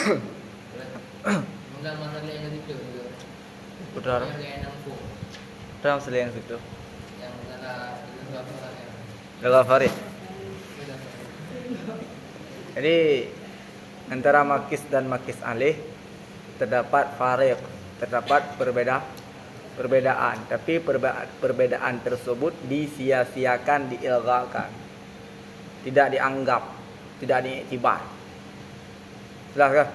Dalam masalah yang itu juga. Benar. Yang kayak nampung. Dalam selain situ. Yang masalah itu apa namanya? Gagal farid. Jadi antara makis dan makis alih terdapat farid, terdapat perbedaan, tapi perbedaan tersebut disia-siakan, diilghakan, tidak dianggap, tidak diiktibar. Jelas?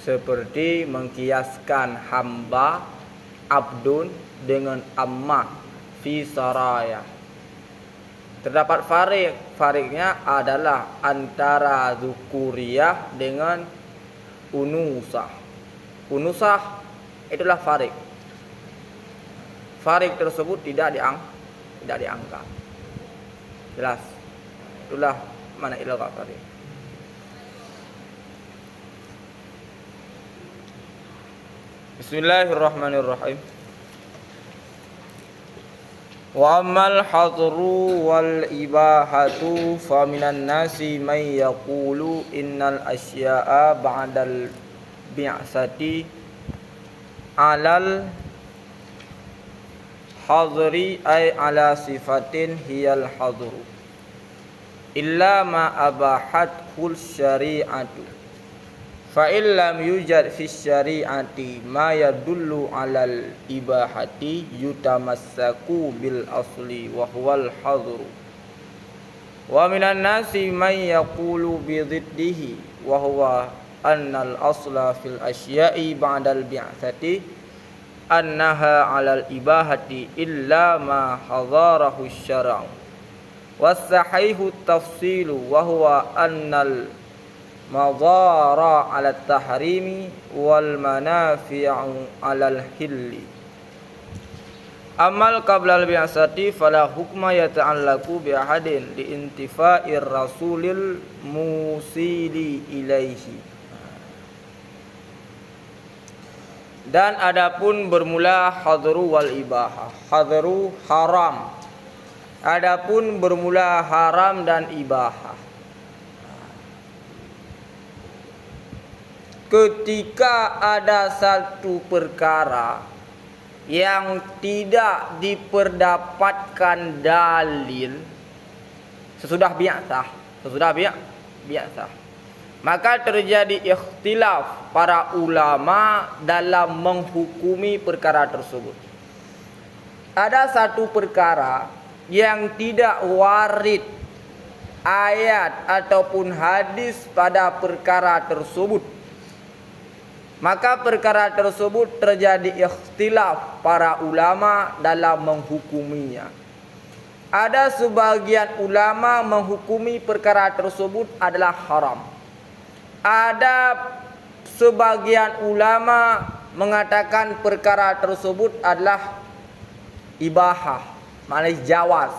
Seperti mengkiaskan hamba abdun dengan ammah fi saraya. Terdapat farid. Faridnya adalah antara zukuriyah dengan unusah. Unusah itulah farid. Farid tersebut tidak diangkat. Jelas. Itulah mana ilgha farid. Bismillahirrahmanirrahim. Wa ammal hadru wal ibahatu fa minan nasi may yaqulu innal asya'a ba'dal bi'sati 'alal hadri ay ala sifatin hiyal hadru illa ma abahat kul syari'atu fa illam yujad fi syari'ati ma yadullu 'alal ibahati yutamassaku bil asli wa huwal hadru wa minan nasi may yaqulu bi dhiddihi wa huwa annal asla fil asya'i ba'dal bi'tsati annaha 'alal ibahati illa ma hadarahu syara'u was-sahihu tafsilu wa huwa annal madara 'ala tahrimi wal manafi'u 'alal hilli. Amal qabla al-bi'sati fala hukma yata'allaqu bi ahadin li intifa'ir rasulil musili ilaihi. Dan adapun bermula hadru wal ibahah, hadru haram. Adapun bermula haram dan ibahah. Ketika ada satu perkara yang tidak diperdapatkan dalil sesudah bi'tsah, maka terjadi ikhtilaf para ulama dalam menghukumi perkara tersebut. Ada satu perkara yang tidak warid ayat ataupun hadis pada perkara tersebut, maka perkara tersebut terjadi ikhtilaf para ulama dalam menghukuminya. Ada sebagian ulama menghukumi perkara tersebut adalah haram. Ada sebagian ulama mengatakan perkara tersebut adalah ibahah, maknanya jawaz.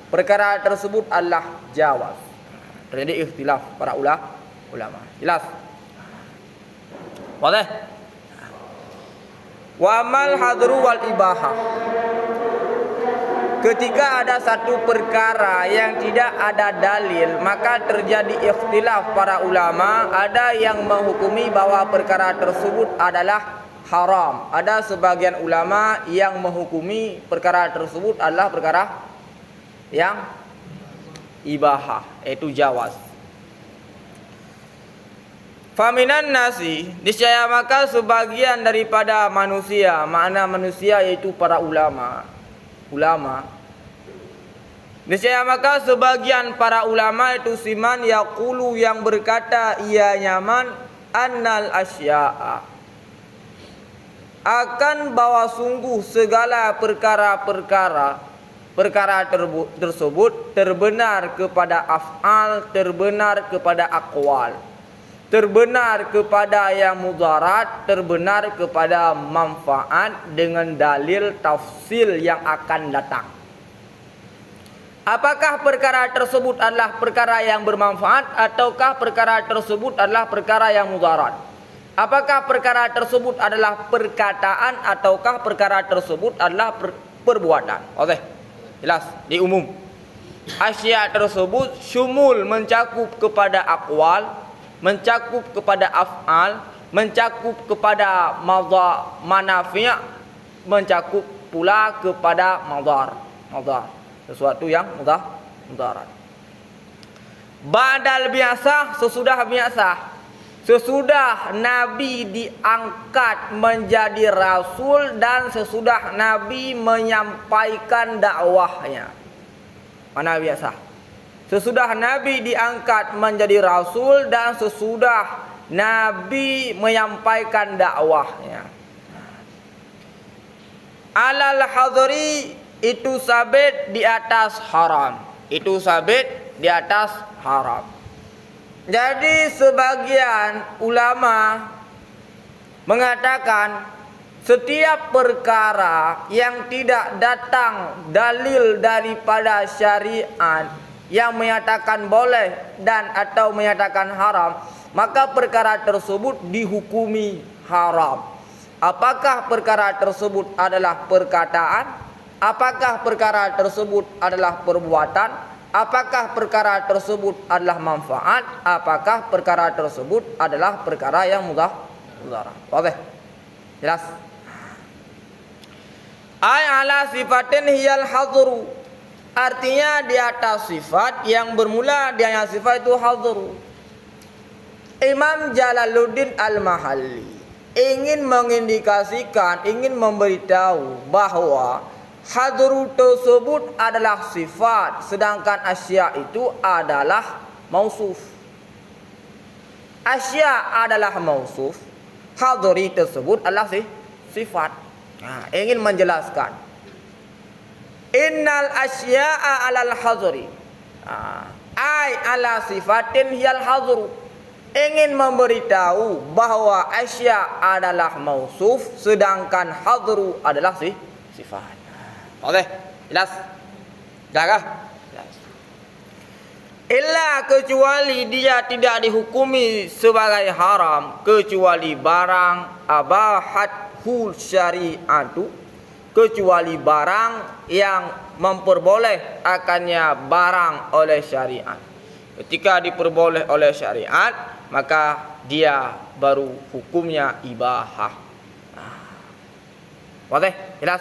Perkara tersebut adalah jawaz. Terjadi ikhtilaf para ulama. Jelas? Boleh? Wa amal hadru wal ibahah. Ketika ada satu perkara yang tidak ada dalil, maka terjadi ikhtilaf para ulama. Ada yang menghukumi bahwa perkara tersebut adalah haram. Ada sebagian ulama yang menghukumi perkara tersebut adalah perkara yang ibahah, yaitu jawaz. Faminan nasi, niscaya maka sebagian daripada manusia, makna manusia yaitu para ulama. Niscaya maka sebagian para ulama itu siman yaqulu yang berkata ia nyaman annal asya'a akan bahwa sungguh segala perkara tersebut terbenar kepada af'al, terbenar kepada aqwal, terbenar kepada yang mudarat, terbenar kepada manfaat dengan dalil tafsil yang akan datang. Apakah perkara tersebut adalah perkara yang bermanfaat ataukah perkara tersebut adalah perkara yang mudarat? Apakah perkara tersebut adalah perkataan ataukah perkara tersebut adalah perbuatan? Oke, jelas, di umum. Asya tersebut syumul, mencakup kepada aqwal, mencakup kepada af'al, mencakup kepada manafi', mencakup pula kepada madar. Sesuatu yang mudarat. Ba'dal biasa, sesudah biasa. Sesudah Nabi diangkat menjadi Rasul dan sesudah Nabi menyampaikan dakwahnya. Mana biasa? Sesudah Nabi diangkat menjadi Rasul dan sesudah Nabi menyampaikan dakwahnya. Alal hadri, itu sabit di atas haram. Itu sabit di atas haram. Jadi sebagian ulama mengatakan setiap perkara yang tidak datang dalil daripada syariat yang menyatakan boleh dan atau menyatakan haram, maka perkara tersebut dihukumi haram. Apakah perkara tersebut adalah perkataan? Apakah perkara tersebut adalah perbuatan? Apakah perkara tersebut adalah manfaat? Apakah perkara tersebut adalah perkara yang mudarat? Oke, jelas. Ay ala sifatin hiyal hadru, artinya di atas sifat yang bermula dengan sifat itu hadru. Imam Jalaluddin Al-Mahalli ingin mengindikasikan, ingin memberitahu bahwa hadru tersebut adalah sifat, sedangkan asya itu adalah mausuf. Asya adalah mausuf, hadri tersebut adalah sifat. Nah, ingin menjelaskan. Innal asya'a alal hadri. Ay ala sifatin hiyal hadru. Ingin memberitahu bahwa asya adalah mausuf, sedangkan hadru adalah sifat. Oke, jelas? Jelas? Jelas. Illa kecuali dia tidak dihukumi sebagai haram, kecuali barang abahathul syari'atu, kecuali barang yang memperboleh akannya barang oleh syariat. Ketika diperboleh oleh syariat, maka dia baru hukumnya ibahah. Oke, jelas?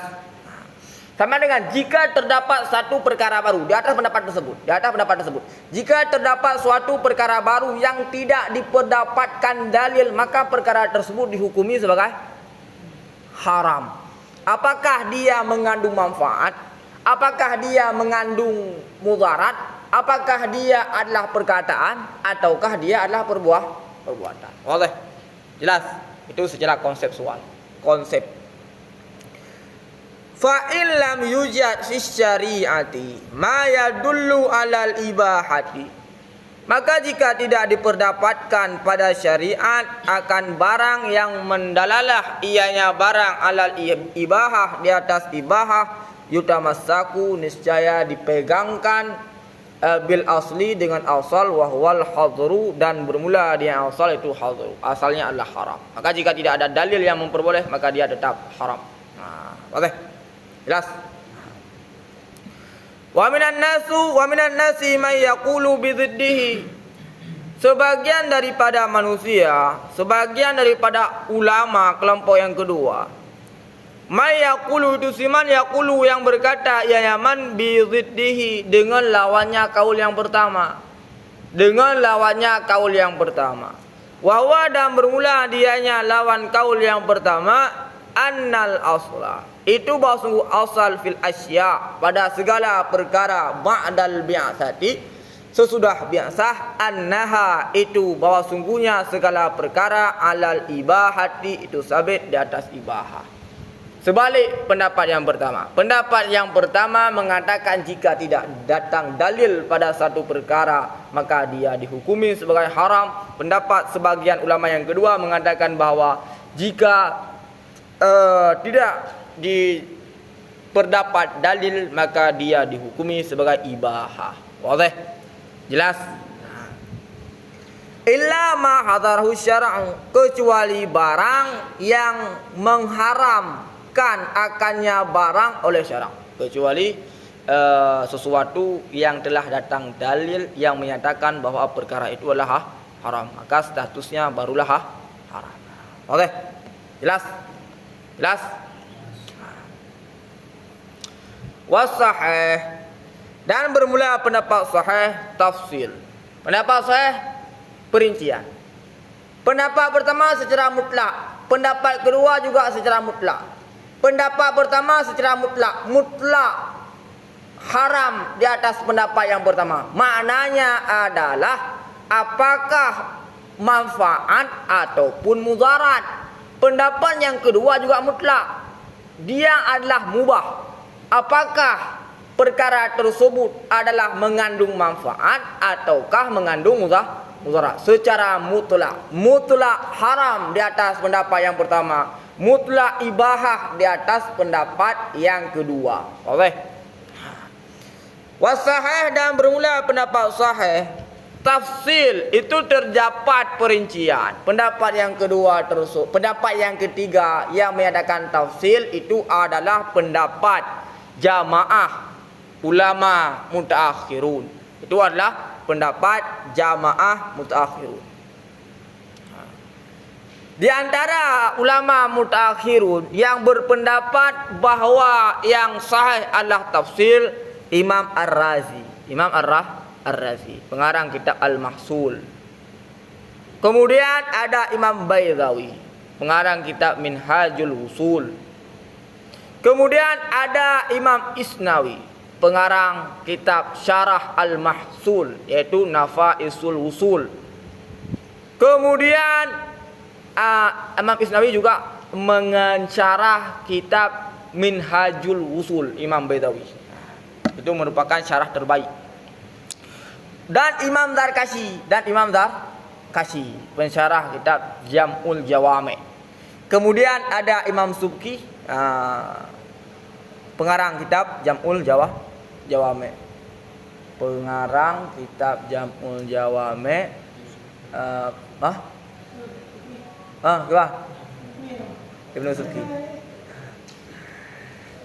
Sama dengan jika terdapat satu perkara baru di atas pendapat tersebut. Jika terdapat suatu perkara baru yang tidak diperdapatkan dalil, maka perkara tersebut dihukumi sebagai haram. Apakah dia mengandung manfaat? Apakah dia mengandung mudarat? Apakah dia adalah perkataan ataukah dia adalah perbuatan? Boleh. Jelas? Itu secara konseptual. Konsep. Fa in lam yujad fi syari'ati ma yadullu alal ibahati, maka jika tidak diperdapatkan pada syariat akan barang yang mendalalah ianya barang alal ibahah, di atas ibahah, yutamassaku niscaya dipegangkan bil asli dengan asal, wahwal hadru, dan bermula dengan asal itu hadru, asalnya adalah haram. Maka jika tidak ada dalil yang memperboleh, maka dia tetap haram. Oke. Jelas. Wa minan nasi may yaqulu bi dhiddihi. Sebagian daripada manusia, sebagian daripada ulama kelompok yang kedua, may yaqulu itu siman yaqulu yang berkata ya yaman bi dhiddihi, dengan lawannya kaul yang pertama. Dengan lawannya kaul yang pertama. Wa huwa, dan bermula dianya lawan kaul yang pertama, annal asla, itu bahwa sungguh asal fil asya, pada segala perkara, ba'dal bi'asati, sesudah biasa, annaha, itu bahwa sungguhnya segala perkara, alal ibahati, itu sabit di atas ibahah. Sebalik pendapat yang pertama. Pendapat yang pertama mengatakan jika tidak datang dalil pada satu perkara, maka dia dihukumi sebagai haram. Pendapat sebagian ulama yang kedua mengatakan bahwa jika tidak diperdapat dalil, maka dia dihukumi sebagai ibahah. Boleh? Jelas? Illa ma hadarahu syara'u, kecuali barang yang mengharamkan akannya barang oleh syarak. Kecuali sesuatu yang telah datang dalil yang menyatakan bahwa perkara itu adalah haram, maka statusnya barulah haram. Oke. Jelas? Jelas? Wasahih, dan bermula pendapat sahih tafsil. Pendapat sahih perincian. Pendapat pertama secara mutlak, pendapat kedua juga secara mutlak. Pendapat pertama secara mutlak, mutlak haram di atas pendapat yang pertama. Maknanya adalah apakah manfaat ataupun mudarat. Pendapat yang kedua juga mutlak, dia adalah mubah. Apakah perkara tersebut adalah mengandung manfaat ataukah mengandung mudarat? Secara mutlak, mutlak haram di atas pendapat yang pertama, mutlak ibahah di atas pendapat yang kedua. Oke. Wasahih, dan bermula pendapat sahih tafsil, itu terdapat perincian. Pendapat yang kedua tersebut, pendapat yang ketiga yang mengadakan tafsil itu adalah pendapat jamaah ulama mutaakhirun. Itu adalah pendapat jamaah mutaakhirun. Di antara ulama mutaakhirun yang berpendapat bahawa yang sahih adalah tafsil, Imam Ar-Razi. Imam Ar-Razi, pengarang kitab Al-Mahsul. Kemudian ada Imam Baydawi, pengarang kitab Minhajul Wusul. Kemudian ada Imam Isnawi, pengarang kitab Syarah Al-Mahsul, yaitu Nafaisul Wusul. Kemudian Imam Isnawi juga mensyarah kitab Minhajul Wusul Imam Baydawi. Itu merupakan syarah terbaik. Dan Imam Zarkashi, pensyarah kitab Jam'ul Jawami'. Kemudian ada Imam Subki, pengarang kitab Jam'ul Jawami'. Pengarang kitab Jam'ul Jawami'. Gimana? Ibnu Subki.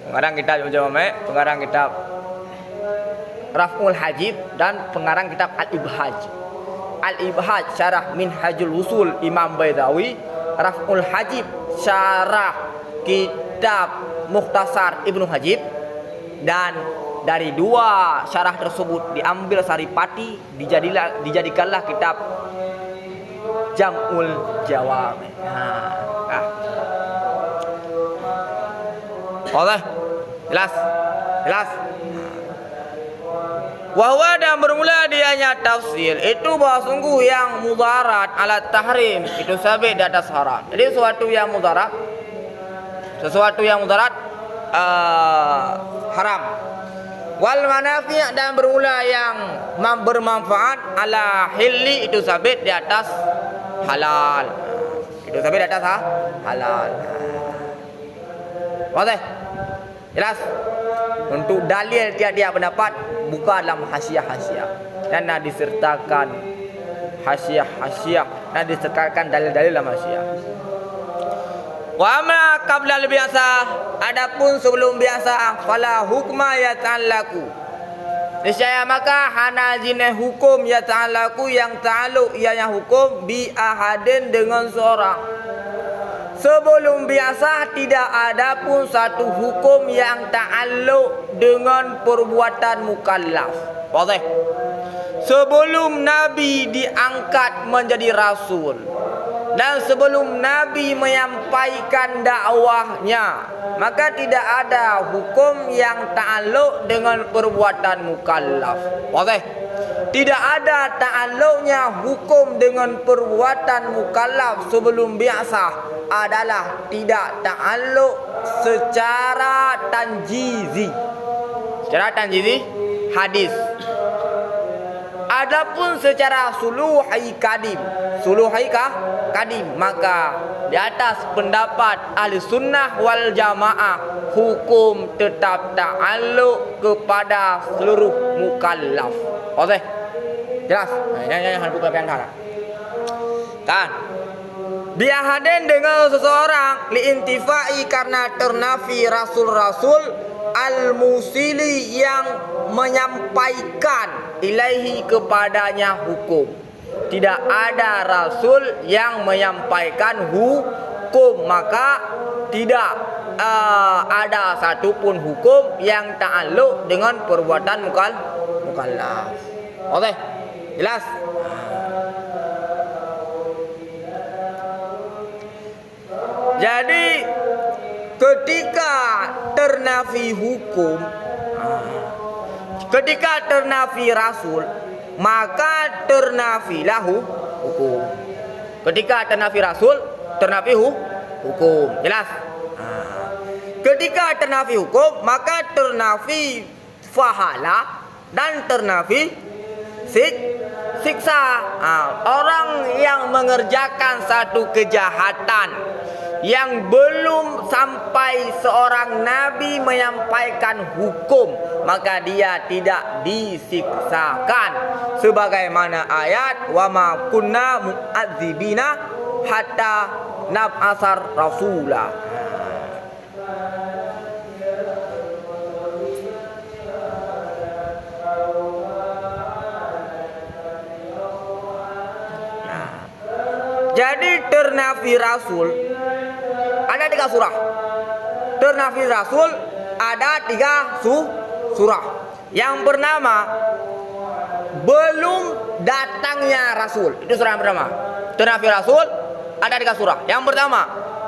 Pengarang kitab Jam'ul Jawami', pengarang kitab Raf'ul Hajib, dan pengarang kitab Al-Ibhaj. Al-Ibhaj syarah Minhajul Wusul Imam Baydawi, Raf'ul Hajib syarah kitab Mukhtasar Ibnu Hajib. Dan dari dua syarah tersebut diambil saripati, dijadikanlah kitab Jam'ul Jawami'. Oke, jelas? Wahwa, dan bermula dianya tafsir itu bahwa sungguh yang mudarat ala tahrim itu sabit di atas haram. Jadi sesuatu yang mudarat haram. Wal manafi', dan bermula yang bermanfaat ala hilli itu sabit di atas halal. Itu sabit di atas halal. Oke, jelas? Untuk dalil tiap-tiap pendapat buka dalam hasiah-hasiah, dan disertakan hasiah-hasiah, dan disertakan dalil-dalil dalam hasiah. Wa amma qabla al-biasa, adapun sebelum biasa, fala hukma yata'allaku, niscaya maka hanajine hukum yata'allaku yang ta'alluq ianya hukum bi ahadin dengan seorang. Sebelum biasa tidak ada pun satu hukum yang ta'alluq dengan perbuatan mukallaf. Boleh. Sebelum Nabi diangkat menjadi Rasul, dan sebelum Nabi menyampaikan dakwahnya, maka tidak ada hukum yang ta'alluq dengan perbuatan mukallaf. Boleh. Tidak ada ta'alluqnya hukum dengan perbuatan mukallaf sebelum biasa adalah tidak ta'alluq secara tanjizi. Secara tanjizi hadis. Adapun secara suluhi kadim, maka di atas pendapat ahli sunnah wal jamaah hukum tetap ta'alluq kepada seluruh mukallaf. Oke, jelas? Yang bukan antara. Kan? Biahaden dengan seseorang liintifai karena ternafi rasul-rasul al-musili yang menyampaikan ilaihi kepadanya hukum. tidak ada rasul yang menyampaikan hukum, maka tidak ada satupun hukum yang ta'alluq dengan perbuatan mukallaf. Oke, jelas? Jadi ketika ternafi hukum, ketika ternafi rasul, maka ternafilah hukum. Ketika ternafi rasul, ternafi hukum. Jelas? Ketika ternafi hukum, maka ternafi fahala dan ternafi siksa. Orang yang mengerjakan satu kejahatan yang belum sampai seorang nabi menyampaikan hukum, maka dia tidak disiksakan, sebagaimana ayat wa ma kunna mu'adzibina hatta nab'asar rasula. Jadi ternafi rasul ada 3 surah. Ternafi rasul ada 3 surah. Yang bernama belum datangnya rasul. Itu surah yang pertama. Ternafi rasul ada 3 surah. Yang pertama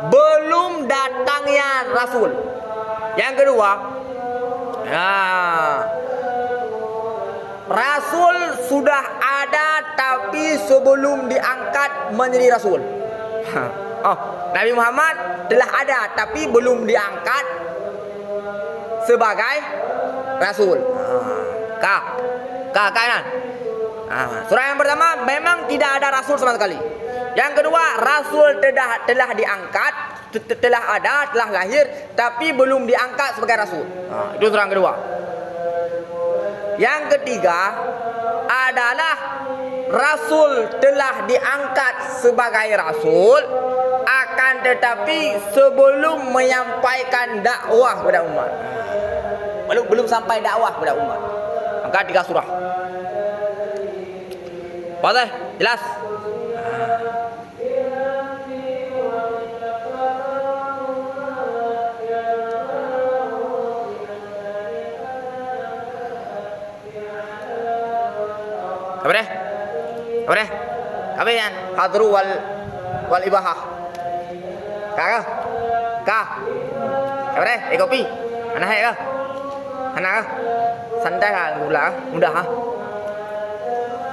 belum datangnya rasul. Yang kedua, rasul sudah ada tapi sebelum diangkat menjadi rasul. Nabi Muhammad telah ada tapi belum diangkat sebagai rasul. Kanan. Surah yang pertama memang tidak ada rasul sama sekali. Yang kedua, rasul telah diangkat, telah ada, telah lahir tapi belum diangkat sebagai rasul. Itu surah yang kedua. Yang ketiga adalah rasul telah diangkat sebagai rasul, akan tetapi sebelum menyampaikan dakwah kepada umat, belum sampai dakwah kepada umat. Maka 3 surah. Boleh? Jelas? Apa deh? Apa yang hadru wal ibahah? Kah? Apa deh? Kopi? Anak kah? Anak kah? Santai kah? Mudah kah?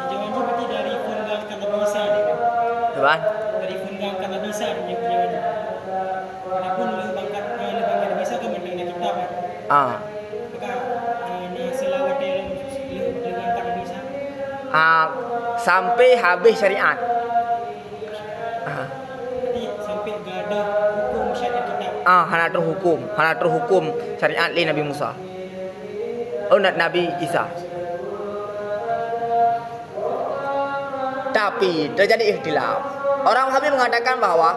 Jawabannya berarti dari Fungal kata bisa deh kan? Coba. Dari Fungal kata bisa jawabannya. Adapun lebangkan bisa kan mendengar kitab kan? Maka selawat lebangkan kata bisa. Sampai habis syariat. Jadi sampai gak ada hukum syariat kitab. Hana terhukum syariat li Nabi Musa. Nabi Isa. Tapi terjadi ikhtilaf. Orang Wahabi mengatakan bahwa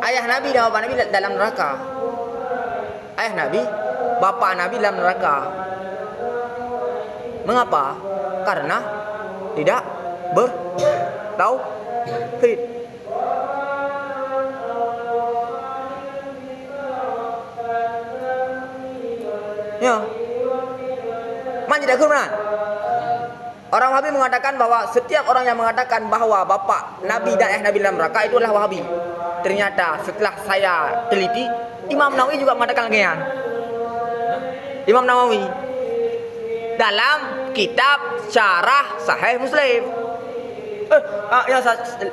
ayah Nabi dan bapak Nabi dalam neraka. Ayah Nabi, bapak Nabi dalam neraka. Mengapa? Karena tidak bertauhid. Ya. Man tidak kurang. Orang Wahabi mengatakan bahwa setiap orang yang mengatakan bahwa bapak Nabi dan ayah Nabi dalam neraka itu adalah Wahabi. Ternyata setelah saya teliti, Imam Nawawi juga mengatakan demikian. Imam Nawawi dalam kitab Syarah Sahih Muslim.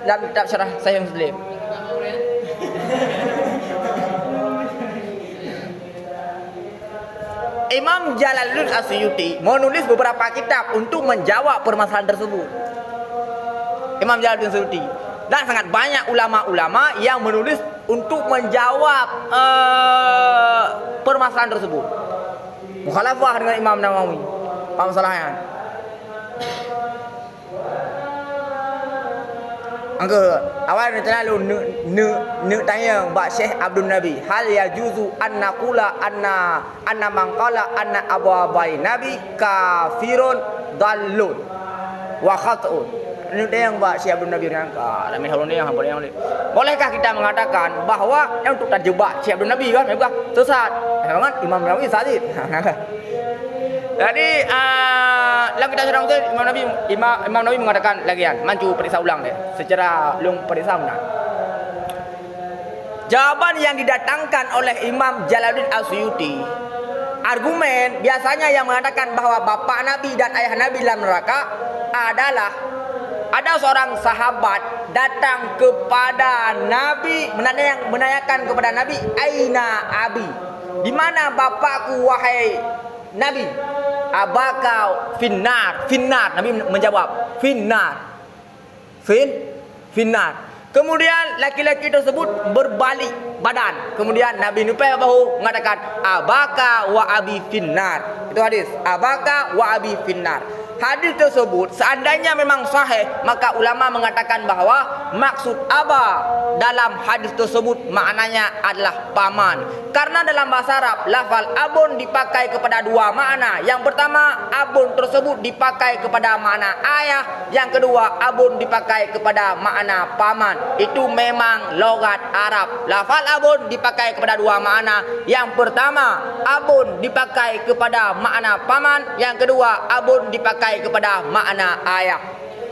Dalam kitab Syarah Sahih Muslim. Imam Jalaluddin Asyuti menulis beberapa kitab untuk menjawab permasalahan tersebut. Imam Jalaluddin Asyuti dan sangat banyak ulama-ulama yang menulis untuk menjawab permasalahan tersebut. Mukhalafah dengan Imam Nawawi. Paham salahnya? Angka awal ni terlalu tanya Mbak Syekh Abdul Nabi, hal yajuzu an naqula anna man qala anna ababai nabi kafirun dallun wa khata'un. Ini dia yang buat siap Nabi ngangkat. Amin harun yang boleh yang bolehkah kita mengatakan bahwa yang untuk terjebak siap Nabi kan? Bukan sesat. Memang Imam Nawawi sadid. Jadi dalam kita sedang Imam Nawawi mengatakan lagi kan, mancu periksa ulang dia secara lung periksa ulang. Jawaban yang didatangkan oleh Imam Jalaluddin As-Suyuti, argumen biasanya yang mengatakan bahwa bapak Nabi dan ayah Nabi dalam neraka adalah ada seorang sahabat datang kepada Nabi menanyakan kepada Nabi, "Aina abi?" Di mana bapakku wahai Nabi? "Abaka finnar." Finnar. Nabi menjawab, "Finnar." Finnar. Kemudian laki-laki tersebut berbalik badan. Kemudian Nabi nupai bahu mengatakan, "Abaka wa abi finnar." Itu hadis. Abaka wa abi finnar. Hadis tersebut seandainya memang sahih, maka ulama mengatakan bahwa maksud aba dalam hadis tersebut maknanya adalah paman. Karena dalam bahasa Arab, lafal abun dipakai kepada dua makna. Yang pertama, abun tersebut dipakai kepada makna ayah. Yang kedua, abun dipakai kepada makna paman. Itu memang logat Arab. Lafal abun dipakai kepada dua makna. Yang pertama, abun dipakai kepada makna paman. Yang kedua, abun dipakai kepada makna ayah.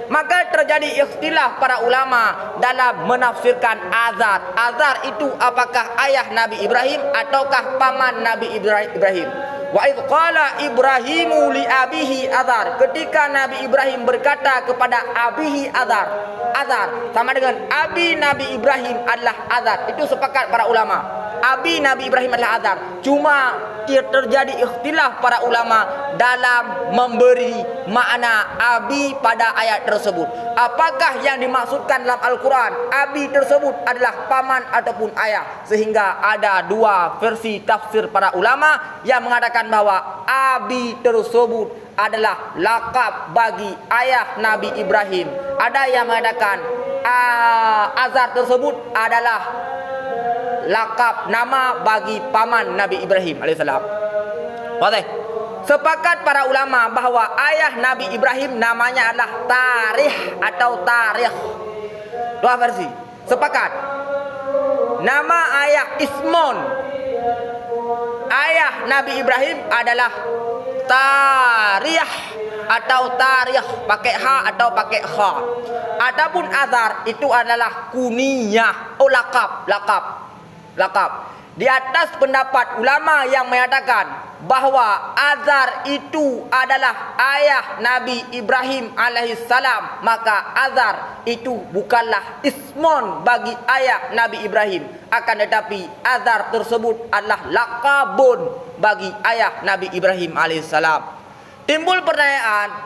Maka terjadi ikhtilaf para ulama dalam menafsirkan azar. Azar itu apakah ayah Nabi Ibrahim ataukah paman Nabi Ibrahim? Wa idh qala Ibrahimu li abihi azar. Ketika Nabi Ibrahim berkata kepada abihi azar. Azar sama dengan abi Nabi Ibrahim adalah azar. Itu sepakat para ulama. Abi Nabi Ibrahim adalah azar. Cuma terjadi ikhtilaf para ulama dalam memberi makna abi pada ayat tersebut. Apakah yang dimaksudkan dalam Al-Quran abi tersebut adalah paman ataupun ayah? Sehingga ada dua versi tafsir para ulama yang mengatakan bahwa abi tersebut adalah lakab bagi ayah Nabi Ibrahim. Ada yang mengatakan azar tersebut adalah lakab nama bagi paman Nabi Ibrahim alaihissalam. Boleh. Sepakat para ulama bahwa ayah Nabi Ibrahim namanya adalah Tarikh atau Tarikh. Dua versi. Sepakat. Nama ayah Ismon. Ayah Nabi Ibrahim adalah Tarikh atau Tarikh, pakai ha atau pakai kha. Adapun azar itu adalah kuniyah, lakab. Di atas pendapat ulama yang menyatakan bahwa azar itu adalah ayah Nabi Ibrahim alaihissalam, maka azar itu bukanlah ismon bagi ayah Nabi Ibrahim, akan tetapi azar tersebut adalah lakabun bagi ayah Nabi Ibrahim alaihissalam. Timbul pertanyaan,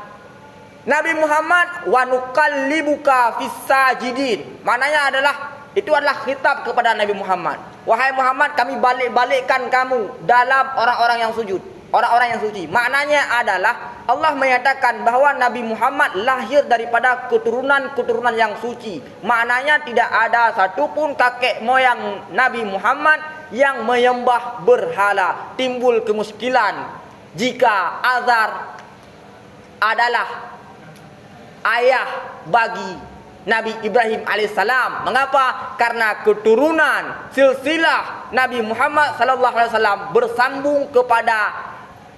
Nabi Muhammad wa nuqallibuka fis sajidin, maknanya adalah itu adalah khitab kepada Nabi Muhammad. Wahai Muhammad, kami balik-balikkan kamu dalam orang-orang yang sujud, orang-orang yang suci. Maknanya adalah Allah menyatakan bahwa Nabi Muhammad lahir daripada keturunan-keturunan yang suci. Maknanya tidak ada satupun kakek moyang Nabi Muhammad yang menyembah berhala. Timbul kemuskilan jika azar adalah ayah bagi Nabi Ibrahim alaihissalam. Mengapa? Karena keturunan silsilah Nabi Muhammad sallallahu alaihi wasallam bersambung kepada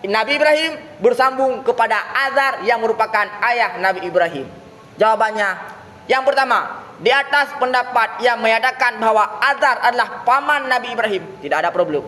Nabi Ibrahim, bersambung kepada Azar yang merupakan ayah Nabi Ibrahim. Jawabannya yang pertama, di atas pendapat yang menyatakan bahwa Azar adalah paman Nabi Ibrahim, tidak ada problem.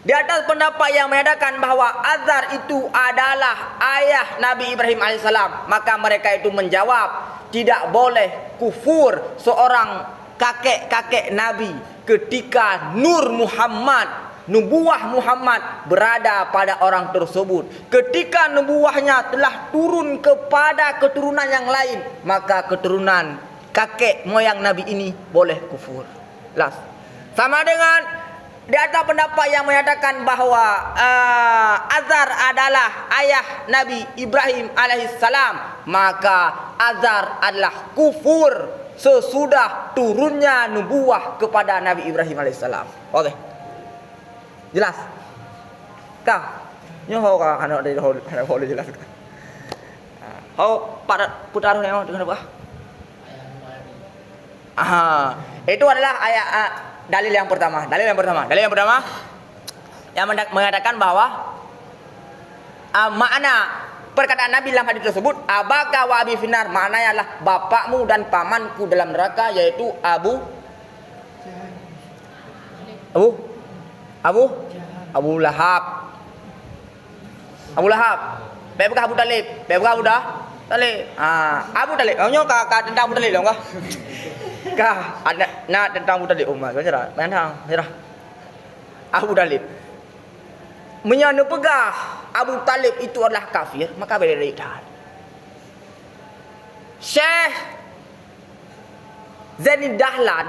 Di atas pendapat yang menyatakan bahwa Azar itu adalah ayah Nabi Ibrahim alaihissalam, maka mereka itu menjawab, tidak boleh kufur seorang kakek-kakek Nabi ketika nur Muhammad, nubuah Muhammad berada pada orang tersebut. Ketika nubuahnya telah turun kepada keturunan yang lain, maka keturunan kakek moyang Nabi ini boleh kufur. Las. Sama dengan di atas pendapat yang menyatakan bahwa Azar adalah ayah Nabi Ibrahim alaihissalam, maka Azar adalah kufur sesudah turunnya nubuah kepada Nabi Ibrahim alaihissalam. Oke, jelas? Kah? Nyoh kah anak dari hol jelas kah? putar dengan apa? Ayah Madi. Itu adalah ayat dalil yang pertama. Dalil yang pertama yang mengatakan bahwa makna perkataan Nabi dalam hadis tersebut, abaka wa abi finar, maknanya adalah bapakmu dan pamanku dalam neraka, yaitu Abu Lahab. Bebka Abu Talib. Abu Talib. Kau nyoka tentang Abu Talib dong kah? Kah ada tentang Abu Talib umat. Kau cerah. Abu Talib. Menyana pegah Abu Talib itu adalah kafir, maka beredar. Syekh Zaini Dahlan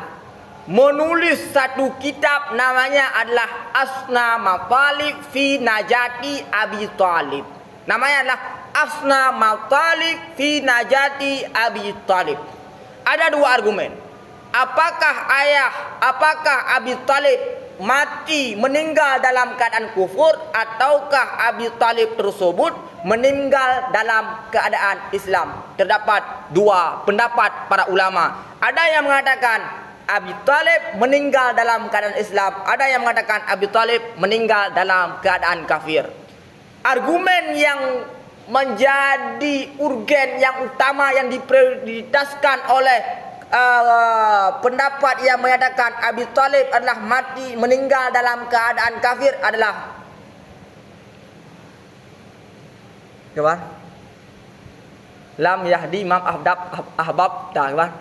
menulis satu kitab namanya adalah Asna Matalib fi Najati Abi Talib. Namanya adalah Asna Matalib fi Najati Abi Talib. Ada dua argumen. Apakah Abi Talib mati meninggal dalam keadaan kufur, ataukah Abi Talib tersebut meninggal dalam keadaan Islam? Terdapat dua pendapat para ulama. Ada yang mengatakan Abi Talib meninggal dalam keadaan Islam, ada yang mengatakan Abi Talib meninggal dalam keadaan kafir. Argumen yang menjadi urgen yang utama yang diprioritaskan oleh pendapat yang menyatakan Abi Talib adalah mati meninggal dalam keadaan kafir adalah kawan lam yahdi mam ahbab dah kawan,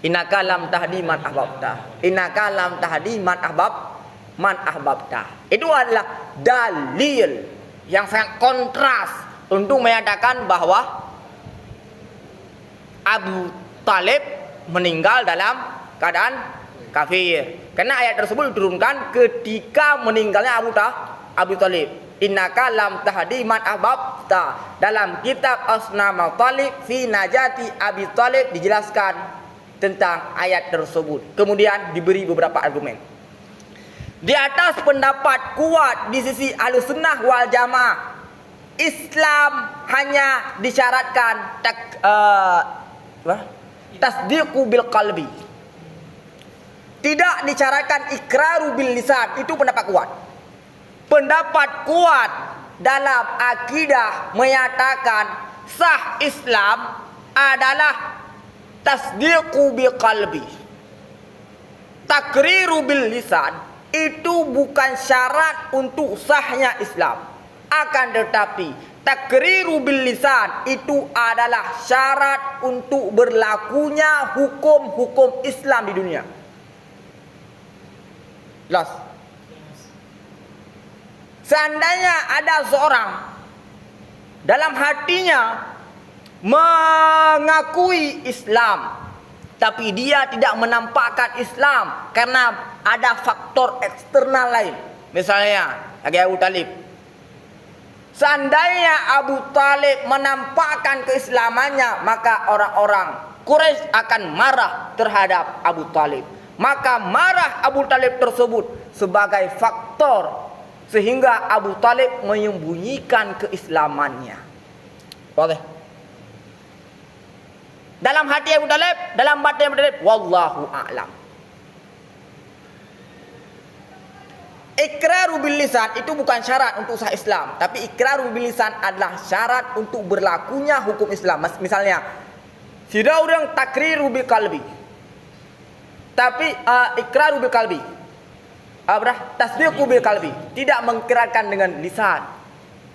innaka lam tahdi man ahbabta, innaka lam tahdi man ahbabta. Itu adalah dalil yang sangat kontras untuk menyatakan bahwa Abu Talib meninggal dalam keadaan kafir. Karena ayat tersebut diturunkan ketika meninggalnya Abu Talib. Innaka lam tahdi man ahbabta. Dalam kitab Asna Matalib fi Najati Abi Talib dijelaskan tentang ayat tersebut. Kemudian diberi beberapa argumen. Di atas pendapat kuat di sisi Ahlussunnah wal Jamaah, Islam hanya disyaratkan tasdiqu bil qalbi, tidak disyaratkan iqraru bil lisan. Itu pendapat kuat. Pendapat kuat dalam akidah menyatakan sah Islam adalah tasdiqu bil qalbi. Takriru bil lisan itu bukan syarat untuk sahnya Islam. Akan tetapi takriru bil lisan itu adalah syarat untuk berlakunya hukum-hukum Islam di dunia. Jelas? Seandainya ada seorang dalam hatinya mengakui Islam, tapi dia tidak menampakkan Islam karena ada faktor eksternal lain. Misalnya, Abu Talib. Seandainya Abu Talib menampakkan keislamannya, maka orang-orang Quraisy akan marah terhadap Abu Talib. Maka marah Abu Talib tersebut sebagai faktor sehingga Abu Talib menyembunyikan keislamannya. Boleh? Dalam hati Abu Talib, dalam batin Abu Talib, wallahu a'lam. Iqraru bil lisan itu bukan syarat untuk sah Islam, tapi iqraru bil lisan adalah syarat untuk berlakunya hukum Islam. Misalnya, tidak orang takriru bil qalbi, tapi iqraru bil qalbi, tasdiqu bil qalbi, tidak mengikirkan dengan lisan,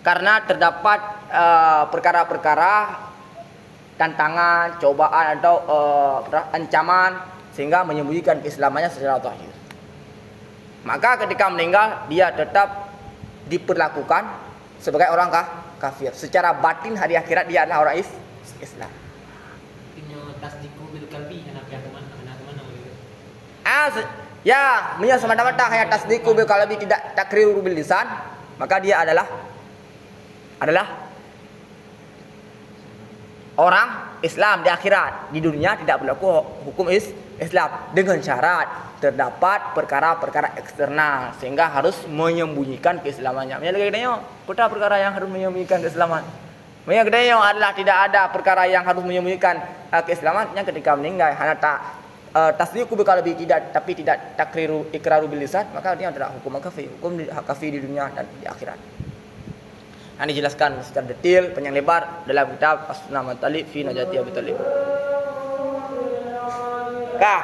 karena terdapat perkara-perkara tantangan, cobaan atau ancaman sehingga menyembunyikan keislamannya secara zahir. Maka ketika meninggal dia tetap diperlakukan sebagai orang kafir. Secara batin hari akhirat dia adalah orang Islam. Inyo tasdiqu bil qalbi anak kemana? Ya, punya semata-mata hanya tasdiqu bil qalbi, tidak takriru bil lisan, maka dia adalah orang Islam di akhirat. Di dunia tidak berlaku hukum Islam dengan syarat terdapat perkara-perkara eksternal sehingga harus menyembunyikan keislamannya. Peta perkara yang harus menyembunyikan keislaman. Yang adalah tidak ada perkara yang harus menyembunyikan keislamannya ketika meninggal. Hanya tak tasdiqu bil qalbi tidak, tapi tidak takriru ikraru bil lisan, maka dia tidak hukum kafir. Hukum kafir di dunia dan di akhirat. Yang dijelaskan secara detail panjang lebar dalam kitab As-Sunnah Talib fi Najati Abi Talib. Kah?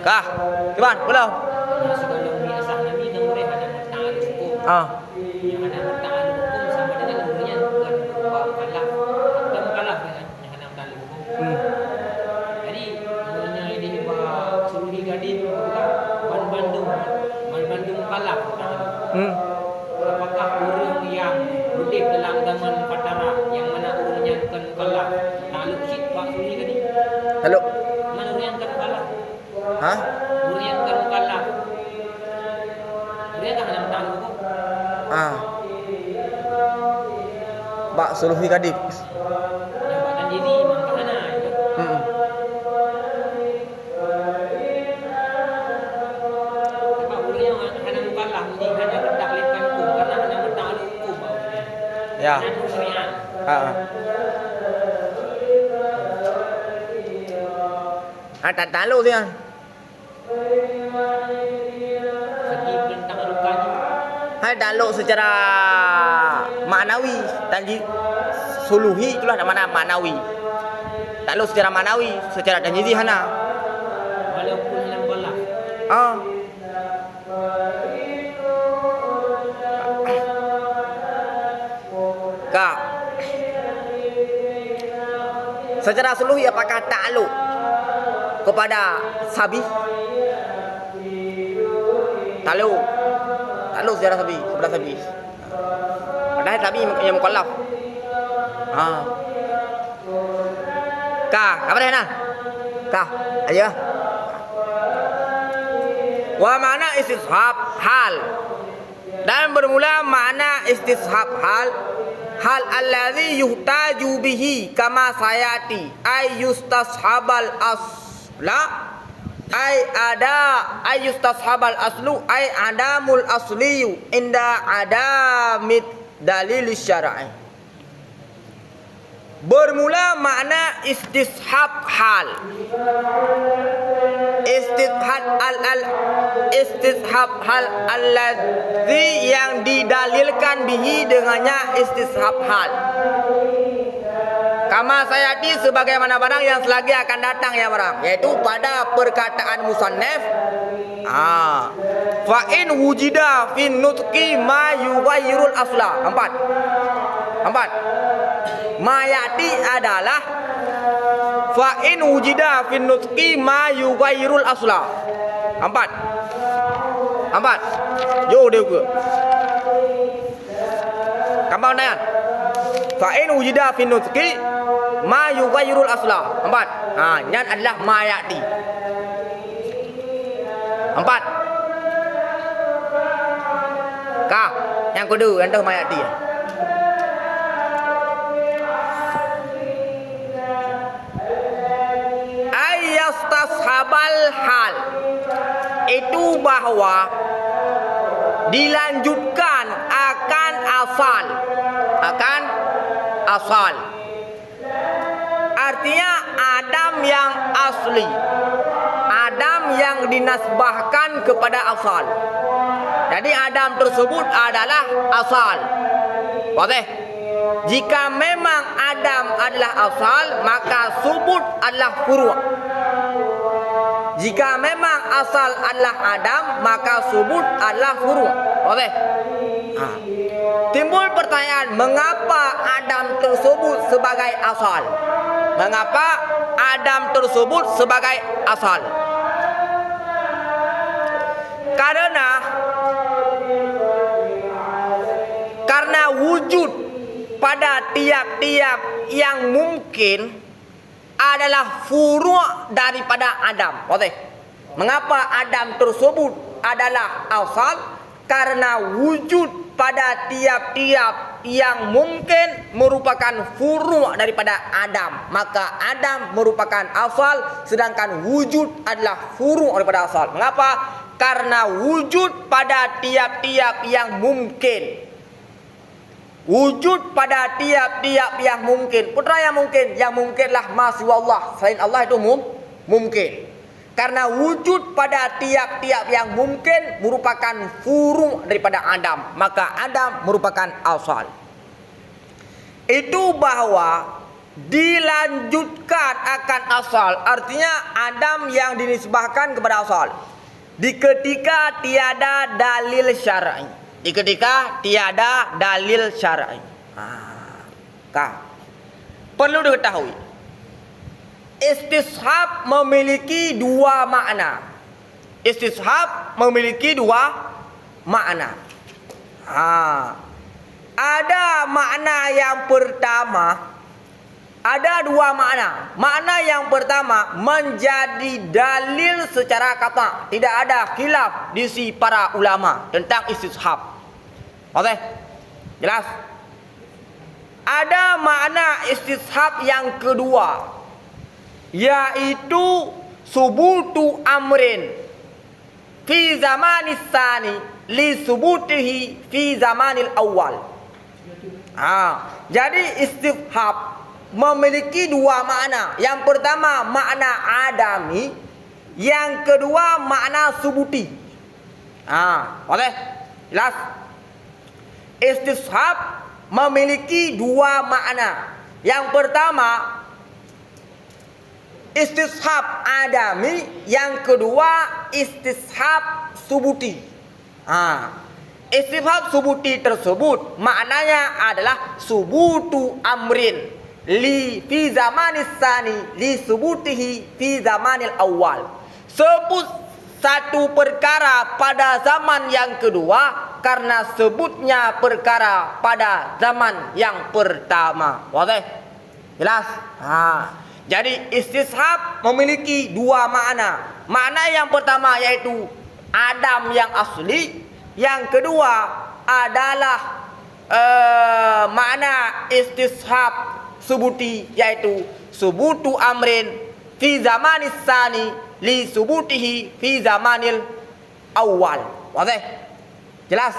Kah? Iban, belum? Segala biasa Nabi yang mereka ada bertahan hukum. Yang ada bertahan hukum sama dengan umurnya bukan berupa mukallaf. Bukan mukallaf yang ada bertahan hukum. Jadi umurnya ini buat suluhi gadin bukan ban Bandung mukallaf. Apakah orang yang hidup dalam zaman fatara yang mana umurnya bukan mukallaf taluk syid pak suluhi gadin? Halo. Mana orang yang bukan mukallaf? Hah? Durian kan mukallaf. Durian tak ada bertahan hukum. Bak suluhi kadik. Nyabakkan diri mangkana itu. Sebab durian hanya mukallaf ini hanya bertaklifkan hukum karena hanya bertahan hukum bawahnya. Ya. Hanya syariat. Tak tahu dia. Segi tentang lukanya. Hai daluk secara maknawi tanji suluhi itulah mana maknawi. Daluk secara maknawi, secara tanji hana. Walaupun hanya mukallaf. Kak. Secara suluhi apakah takluk kepada sabi? Takluk secara sabi, kepada sabi. Padahal sabi yang mukallaf. Kah, apa dah nak? Kah, aja. Wa mana istishab hal. Dan bermula makna istishab hal alladzi yuhtaju bihi kama sayati ay yustashabal asla ay yustashabal aslu ay adamul asliyu inda adamid dalil syar'i. Bermula makna istishab hal. Istishab hal alladzi yang didalilkan bihi dengannya istishab hal. Kama sayati sebagaimana barang yang selagi akan datang ya barang, yaitu pada perkataan musannaf fa in wujida fin nutqi ma yughayyirul asla. Empat. Mayati adalah fa in wujida fin nutqi ma yughayyirul asla. Empat. Yo dia ke. Kambang dayan. Fa in wujida fin nutqi ma yughayyirul asla. Empat. Yang adalah mayati. Empat. Kah, yang kedua yang tu mayati. Ayastashabal hal itu bahwa dilanjutkan akan asal. Artinya Adam yang asli, Adam yang dinasbahkan kepada asal. Jadi Adam tersebut adalah asal. Boleh? Jika memang Adam adalah asal, maka subut adalah furu'. Jika memang asal adalah Adam, maka subut adalah furu'. Boleh? Timbul pertanyaan, mengapa Adam tersebut sebagai asal? Mengapa Adam tersebut sebagai asal? Karena wujud pada tiap-tiap yang mungkin adalah furu' daripada Adam. Oke. Mengapa Adam tersebut adalah asal? Karena wujud pada tiap-tiap yang mungkin merupakan furu' daripada Adam. Maka Adam merupakan asal, sedangkan wujud adalah furu' daripada asal. Mengapa? Karena wujud pada tiap-tiap yang mungkin. Wujud pada tiap-tiap yang mungkin. Putra yang mungkinlah masih Allah. Selain Allah itu mungkin. Karena wujud pada tiap-tiap yang mungkin merupakan furu' daripada Adam. Maka Adam merupakan asal. Itu bahwa dilanjutkan akan asal. Artinya Adam yang dinisbahkan kepada asal. Di ketika tiada dalil syar'i. Di ketika tiada dalil syar'i. Perlu diketahui, istishab memiliki dua makna. Istishab memiliki dua makna. Ada makna yang pertama, ada dua makna. Makna yang pertama menjadi dalil secara kata. Tidak ada khilaf di sisi para ulama tentang istishab. Oke, jelas. Ada makna istishab yang kedua, yaitu subutu amrin fi zamanis tsani li subutihi fi zamanil awal. Jadi istishab memiliki dua makna. Yang pertama makna adami, yang kedua makna subuti. Oke, jelas. Istishab memiliki dua makna. Yang pertama istishab adami, yang kedua istishab subuti. Istishab subuti tersebut maknanya adalah subutu amrin li fi zamanis tsani li subutihi fi zamanil awal. Sebut satu perkara pada zaman yang kedua karena sebutnya perkara pada zaman yang pertama. Oke? Jelas? Jadi istishab memiliki dua makna. Makna yang pertama yaitu Adam yang asli. Yang kedua adalah makna istishab subuti, yaitu subutu amrin fi zamanis tsani li subutihi fi zamanil awal. Oke? Jelas?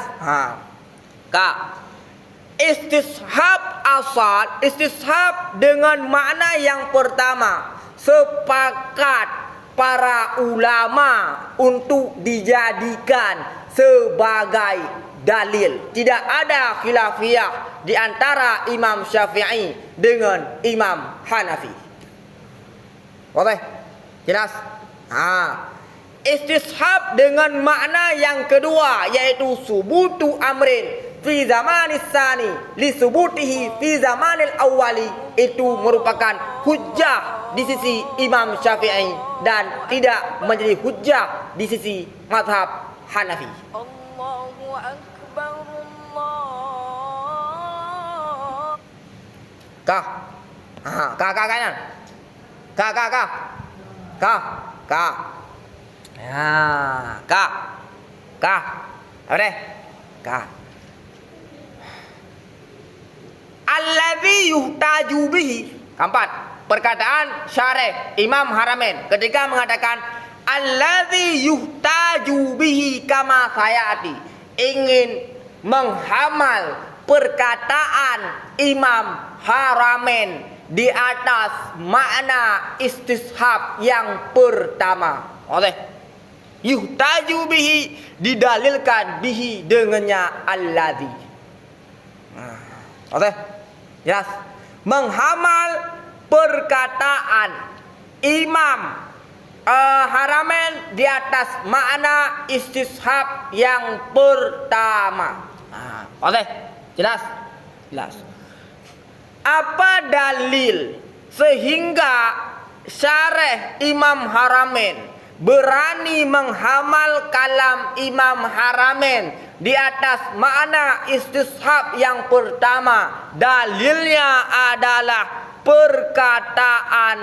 Istishab asal, istishab dengan makna yang pertama sepakat para ulama untuk dijadikan sebagai dalil. Tidak ada khilafiyah di antara Imam Syafi'i dengan Imam Hanafi. Oke? Jelas? Istishab dengan makna yang kedua yaitu subutu amrin fi zamanis tsani li subutihi fi zamanil awwali, itu merupakan hujjah di sisi Imam Syafi'i dan tidak menjadi hujjah di sisi mazhab Hanafi. Allahu akbar, Allah. Kanan. Apa deh? Alladzi yuhtaju bihi. Keempat, perkataan syarih Imam Haramain ketika mengatakan alladzi yuhtaju bihi kama sayati, ingin menghamal perkataan Imam Haramain di atas makna istishab yang pertama. Oke. Yuhtaju bihi, didalilkan bihi dengannya alladzi. Oke. Jelas. Menghamal perkataan Imam Haramain di atas makna istishab yang pertama. Oke. Jelas. Apa dalil sehingga syarih Imam Haramain berani menghamal kalam Imam Haramain di atas makna istishab yang pertama. Dalilnya adalah perkataan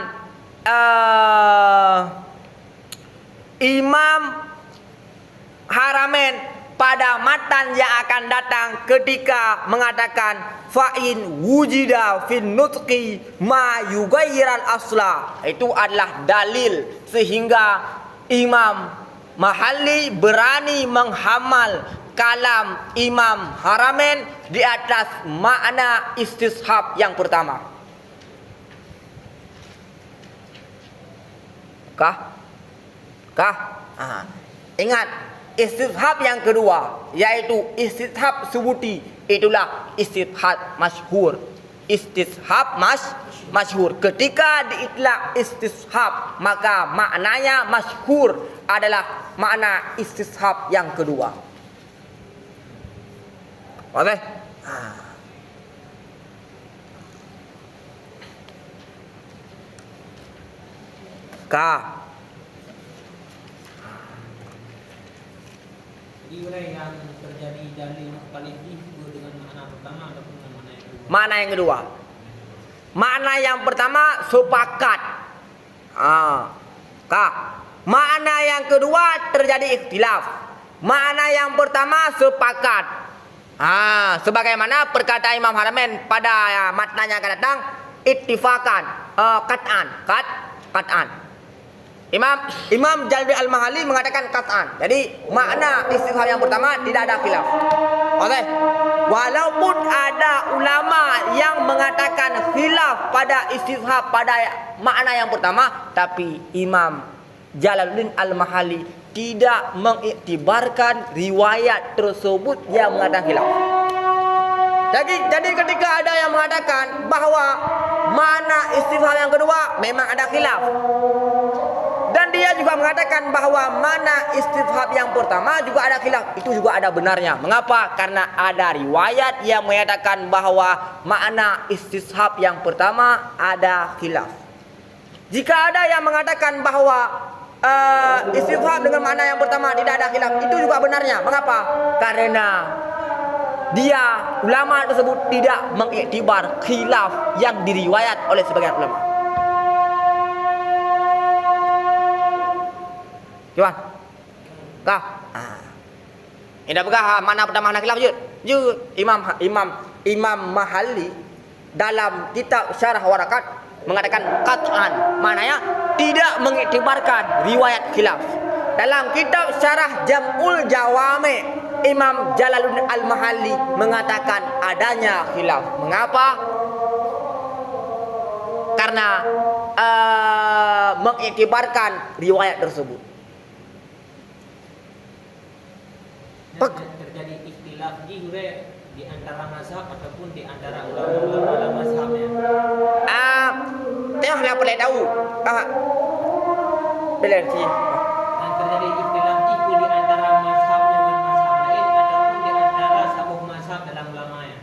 Imam Haramain pada matan yang akan datang ketika mengatakan fa'in wujida fin nutqi ma yughayyiral asla. Itu adalah dalil sehingga Imam Mahalli berani menghamal kalam Imam Haramain di atas makna istishab yang pertama. Ingat, istishab yang kedua yaitu istishab subuti, itulah istishab masyhur. Istishab masyhur. Ketika diitlaq istishab, maka maknanya masyhur adalah makna istishab yang kedua. Oke? Jadi urai yang terjadi dalil mukhtalif itu dengan makna pertama ataupun dengan makna yang kedua? Makna yang kedua. Makna yang pertama sepakat. Makna yang kedua terjadi ikhtilaf. Makna yang pertama sepakat. Sebagaimana perkataan Imam Haramain pada matnanya akan datang, ittifakan, qat'an. Imam Jalaluddin Al-Mahalli mengatakan qat'an. Jadi makna istishab yang pertama tidak ada khilaf. Okey. Walaupun ada ulama yang mengatakan khilaf pada istishab pada makna yang pertama, tapi Imam Jalaluddin Al-Mahalli tidak mengiktibarkan riwayat tersebut yang mengatakan khilaf. Jadi ketika ada yang mengatakan bahawa makna istishab yang kedua memang ada khilaf, dan dia juga mengatakan bahawa mana istishab yang pertama juga ada khilaf, itu juga ada benarnya. Mengapa? Karena ada riwayat yang menyatakan bahawa makna istishab yang pertama ada khilaf. Jika ada yang mengatakan bahawa istishab dengan makna yang pertama tidak ada khilaf, itu juga benarnya. Mengapa? Karena dia, ulama tersebut tidak mengiktibar khilaf yang diriwayat oleh sebagian ulama. Cuan, ini apakah mana pertama makna khilaf jud? Imam Mahalli dalam kitab Syarah Warakat mengatakan qat'an, maknanya tidak mengiktibarkan riwayat khilaf. Dalam kitab Syarah Jam'ul Jawami, Imam Jalaluddin Al-Mahalli mengatakan adanya khilaf. Mengapa? Karena mengiktibarkan riwayat tersebut. Terjadi ikhtilaf di antara mazhab ataupun di antara ulama-ulama dalam mazhabnya. Tengoklah boleh tahu. Boleh sih. Dan terjadi ikhtilaf itu di antara mazhab dengan mazhab lain ataupun di antara sabuh mazhab dalam ulamanya.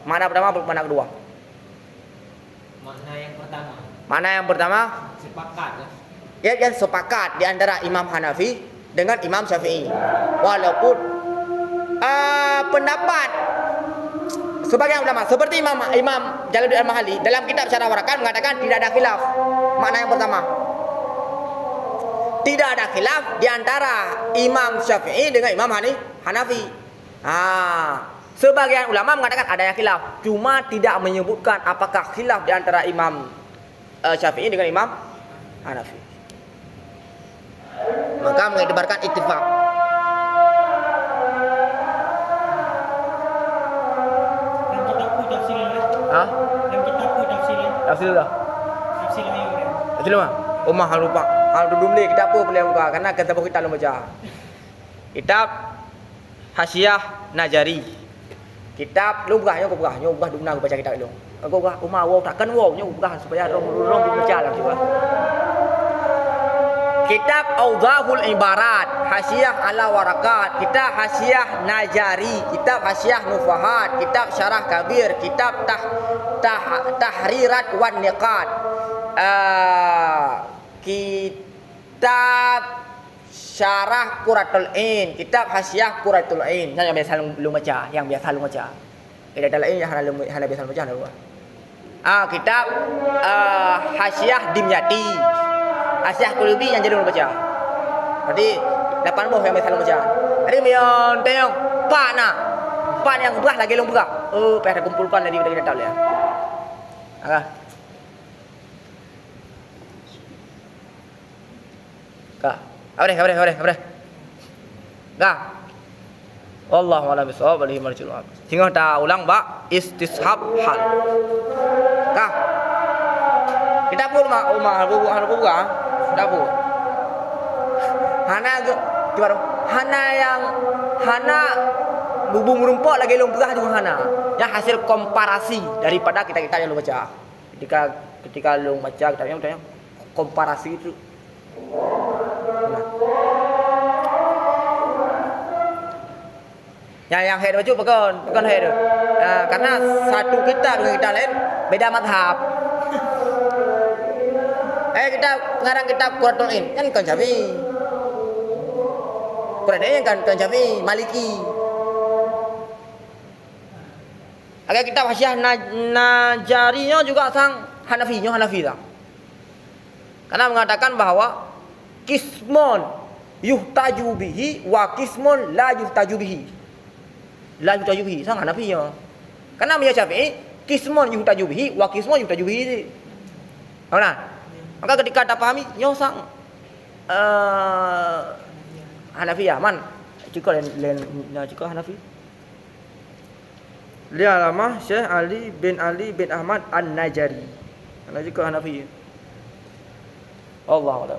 Mana pertama, mana kedua? Makna yang pertama. Mana yang pertama? Sepakat. Ya, sepakat di antara Imam Hanafi dengan Imam Syafi'i. Walaupun pendapat sebagian ulama seperti Imam Jalaluddin Al-Mahalli dalam kitab Syarah Warakat mengatakan tidak ada khilaf. Makna yang pertama, tidak ada khilaf di antara Imam Syafi'i dengan Imam Hanafi. Sebagian ulama mengatakan adanya khilaf, cuma tidak menyebutkan apakah khilaf di antara Imam Syafi'i dengan Imam Hanafi. Maka mengiktibarkan ittifaq. Dan kitabku tafsiran. Dan kitabku tafsiran. Tafsir dah. Tafsiran ayo. Tafsir mah. Umah hal lupa. Hal dudum ni kitab apa boleh buka karena kita belum baca. Kitab Hasyiah Najari. Kitab lu buka dulu baca kitab lu. Aku buka umah wow takkan wow nya buka supaya rong baca lah juga. Kitab Awdahul Ibarat, Hasyiah ala Warakat, kitab Hasyiah Najari, kitab Hasyiah Nufahat, kitab Syarah Kabir, kitab Tahrirat wan Niqat. kitab Syarah Qurratul Ain, kitab Hasyiah Qurratul Ain. Yang biasa lu baca, Tidak ada lain yang hana biasa baca ada. Kitab Hasyiah Dimyati. Hasyiah Qulubi yang jadi lu baca. Jadi 8 buah yang biasa lu baca. Jadi mion tengok pan yang berah lagi lu berah. Pada kumpulkan dari kita tahu ya. Apa deh. Wallahu a'lam bishawab, alaihi marjul wa'ab. Sehingga ta ulang istishab hal. Kita pun buka. Dapur. Hana bubung rumput lagi lumpuh dengan hana. Yang hasil komparasi daripada kita yang lu baca. Ketika lu baca kitabnya komparasi itu. Yang head baju bukan head. Karena satu kitab dengan kitab lain beda mazhab. Kita pengarang kitab Qurratul Ain kan Syafi'i. Qurratul Ain kan Syafi'i, Maliki. Agak kitab Hasyiah Najarinya juga sang Hanafi dah. Karena mengatakan bahwa kismun yuhtaju bihi wa kismun la yuhtaju bihi. Sang Hanafi ya. Karena menurut Syafi'i kismun yuhtaju bihi wa kismun yuhtaju bihi. Maka ketika ada pahami nyosang Hanafi ya man. Cukup Hanafi. Dia alamah Syekh Ali bin Ahmad An-Najari. Ana juga Hanafi. Allahu a'lam.